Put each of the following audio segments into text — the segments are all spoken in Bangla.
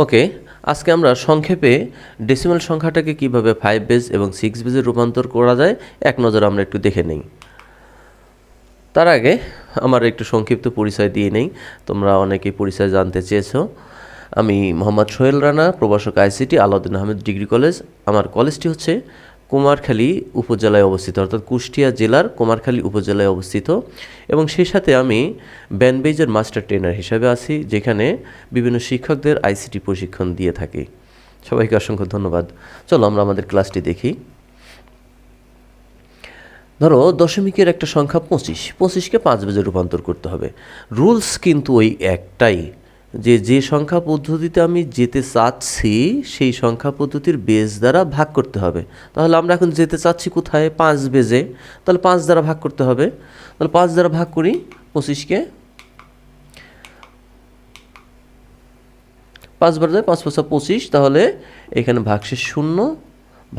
ওকে, আজকে আমরা সংক্ষেপে ডেসিমাল সংখ্যাটাকে কিভাবে 5 বেজ এবং 6 বেজে রূপান্তর করা যায় এক নজরে আমরা একটু দেখে নেই। তার আগে আমার একটু সংক্ষিপ্ত পরিচয় দিয়ে নেই, তোমরা অনেকেই পরিচয় জানতে চেয়েছো। আমি মোহাম্মদ সোহেল রানা, প্রভাষক ICT, Alauddin Ahmed degree college. আমার কলেজটি হচ্ছে কুমারখালী উপজেলায় অবস্থিত, অর্থাৎ কুষ্টিয়া জেলার কুমারখালী উপজেলায় অবস্থিত, এবং সেই সাথে আমি ব্যানবেজের মাস্টার ট্রেনার হিসেবে আছি, যেখানে বিভিন্ন শিক্ষকদের আইসিটি প্রশিক্ষণ দিয়ে থাকি। সবাইকে অসংখ্য ধন্যবাদ। চলো আমরা আমাদের ক্লাসটি দেখি। ধরো দশমিকের একটা সংখ্যা 25কে 5 বেজে রূপান্তর করতে হবে। রুলস কিন্তু ওই একটাই, যে সংখ্যা পদ্ধতিতে আমি যেতে চাচ্ছি সেই সংখ্যা পদ্ধতির বেজ দ্বারা ভাগ করতে হবে। তাহলে আমরা এখন যেতে চাচ্ছি কোথায়? 5 বেজে, তাহলে 5 দ্বারা ভাগ করতে হবে। তাহলে 5 দ্বারা ভাগ করি 25কে। 5 বার যায় 5 5 25, তাহলে এখানে ভাগশেষ 0,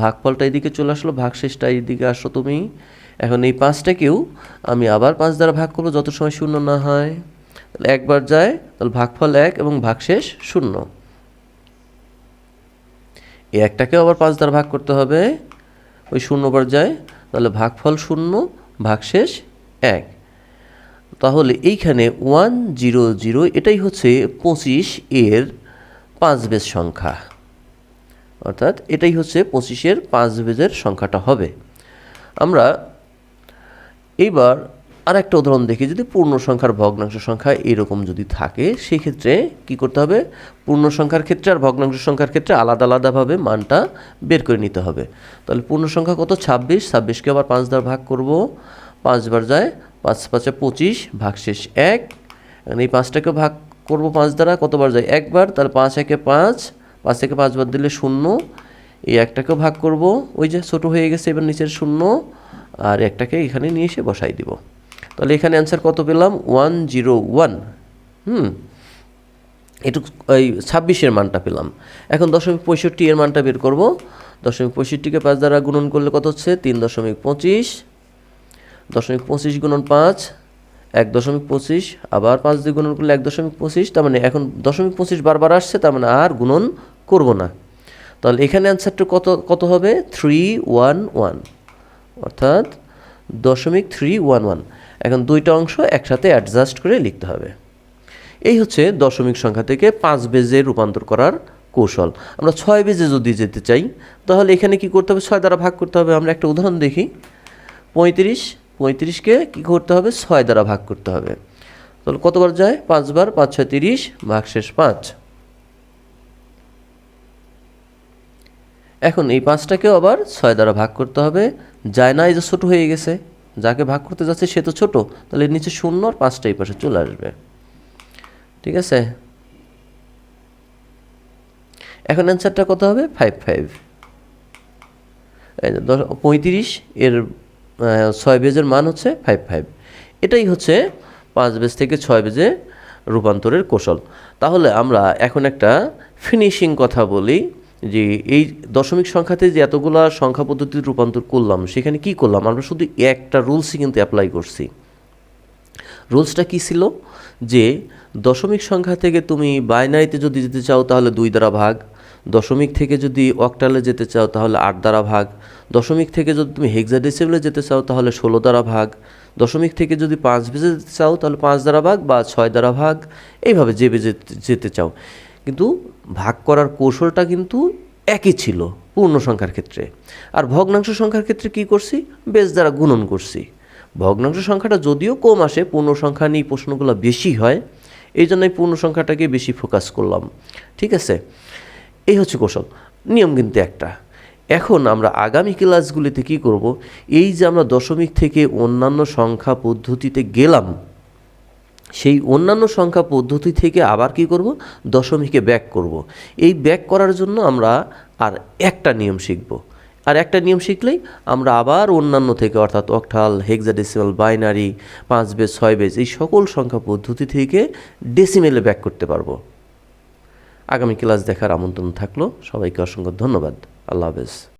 ভাগফলটা এদিকে চলে আসলো, ভাগশেষটা এইদিকে আসো তুমি। এখন এই 5টাকেও আমি আবার 5 দ্বারা ভাগ করবো যত সময় 0 না হয়। তাহলে একবার যায়, তাহলে ভাগফল 1 এবং ভাগশেষ 0। এই একটাকেও আবার 5 দ্বারা ভাগ করতে হবে, ওই 0 বার যায়, তাহলে ভাগফল 0, ভাগশেষ 1। তাহলে এইখানে 100 এটাই হচ্ছে 25 এর 5 বেজ সংখ্যা, অর্থাৎ এটাই হচ্ছে 25-এর 5 বেজের সংখ্যাটা হবে। আমরা এইবার আর একটা উদাহরণ দেখি। যদি পূর্ণ সংখ্যার ভগ্নাংশ সংখ্যা এরকম যদি থাকে, সেই ক্ষেত্রে কী করতে হবে? পূর্ণ সংখ্যার ক্ষেত্রে আর ভগ্নাংশ সংখ্যার ক্ষেত্রে আলাদা আলাদাভাবে মানটা বের করে নিতে হবে। তাহলে পূর্ণ সংখ্যা কত? 26। 26কে আবার 5 দ্বারা ভাগ করব, 5 বার যায়, 5 5 25, ভাগশেষ 1। এই 5টাকে ভাগ করব 5 দ্বারা, কতবার যায়? একবার, তাহলে 5 1 5, 5 থেকে 5 বার দিলে 0। এই একটাকেও ভাগ করব, ওই যে ছোটো হয়ে গেছে, এবার নিচের 0, আর একটাকে এখানে নিয়ে এসে বসাই দিব। তাহলে এখানে অ্যান্সার কত পেলাম? 101। এটুকু ওই 26-এর মানটা পেলাম। এখন 0.65 এর মানটা বের করব। 0.65কে 5 দ্বারা গুণন করলে কত হচ্ছে? 3.25। 0.25 গুণন 5, 1.25, আবার 5 দিয়ে গুণন করলে 1.25। তার মানে এখন 0.25 বারবার আসছে, তার মানে আর গুণন করব না। তাহলে এখানে অ্যান্সারটা কত হবে? 311, অর্থাৎ 0.311। এখন দুইটা অংশ একসাথে অ্যাডজাস্ট করে লিখতে হবে। এই হচ্ছে দশমিক সংখ্যা থেকে 5 বেজে রূপান্তর করার কৌশল। আমরা 6 বেজে যদি যেতে চাই, তাহলে এখানে কি করতে হবে? 6 দ্বারা ভাগ করতে হবে। আমরা একটা উদাহরণ দেখি। 35কে কী করতে হবে? 6 দ্বারা ভাগ করতে হবে। তাহলে কতবার যায়? 5 বার, 5 6 30, ভাগশেষ 5। এখন এই 5টাকেও আবার 6 দ্বারা ভাগ করতে হবে। যায় না, এই যে ছোটো হয়ে গেছে, যাকে ভাগ করতে যাচ্ছে সে তো ছোট, তাহলে নিচে 0 আর 5টা এই পাশে চলে আসবে। ঠিক আছে, এখন অ্যান্সারটা কত হবে? 55। 35 এর 6 বেজের মান হচ্ছে 55। এটাই হচ্ছে 5 বেজ থেকে 6 বেজে রূপান্তরের কৌশল। তাহলে আমরা এখন একটা ফিনিশিং কথা বলি, যে এই দশমিক সংখ্যাতে যে এতগুলা সংখ্যা পদ্ধতির রূপান্তর করলাম, সেখানে কি করলাম? আমরা শুধু একটা রুলসই কিন্তু অ্যাপ্লাই করছি। রুলসটা কী ছিল? যে দশমিক সংখ্যা থেকে তুমি বাইনারিতে যদি যেতে চাও তাহলে 2 দ্বারা ভাগ, দশমিক থেকে যদি অক্টালে যেতে চাও তাহলে 8 দ্বারা ভাগ, দশমিক থেকে যদি তুমি হেক্সাডেসিমালে যেতে চাও তাহলে 16 দ্বারা ভাগ, দশমিক থেকে যদি 5 বেজে যেতে চাও তাহলে 5 দ্বারা ভাগ বা 6 দ্বারা ভাগ, এইভাবে যে বেজে যেতে চাও। কিন্তু ভাগ করার কৌশলটা কিন্তু একই ছিল পূর্ণ সংখ্যার ক্ষেত্রে। আর ভগ্নাংশ সংখ্যার ক্ষেত্রে কি করছি? বেজ দ্বারা গুণন করছি। ভগ্নাংশ সংখ্যাটা যদিও কম আসে, পূর্ণ সংখ্যা নিয়ে প্রশ্নগুলো বেশি হয়, এই জন্যই পূর্ণ সংখ্যাটাকে বেশি ফোকাস করলাম। ঠিক আছে, এই হচ্ছে কৌশল। নিয়ম কিন্তু একটা। এখন আমরা আগামী ক্লাসগুলিতে কি করব? এই যে আমরা দশমিক থেকে অন্যান্য সংখ্যা পদ্ধতিতে গেলাম, সেই অন্যান্য সংখ্যা পদ্ধতি থেকে আবার কি করব? দশমিকে ব্যাক করব। এই ব্যাক করার জন্য আমরা আর একটা নিয়ম শিখব। আর একটা নিয়ম শিখলেই আমরা আবার অন্যান্য থেকে, অর্থাৎ octal, hexadecimal, binary, 5 base, 6 base, এই সকল সংখ্যা পদ্ধতি থেকে ডেসিমেলে ব্যাক করতে পারবো। আগামী ক্লাস দেখার আমন্ত্রণ থাকলো। সবাইকে অসংখ্য ধন্যবাদ। আল্লাহ হাফেজ।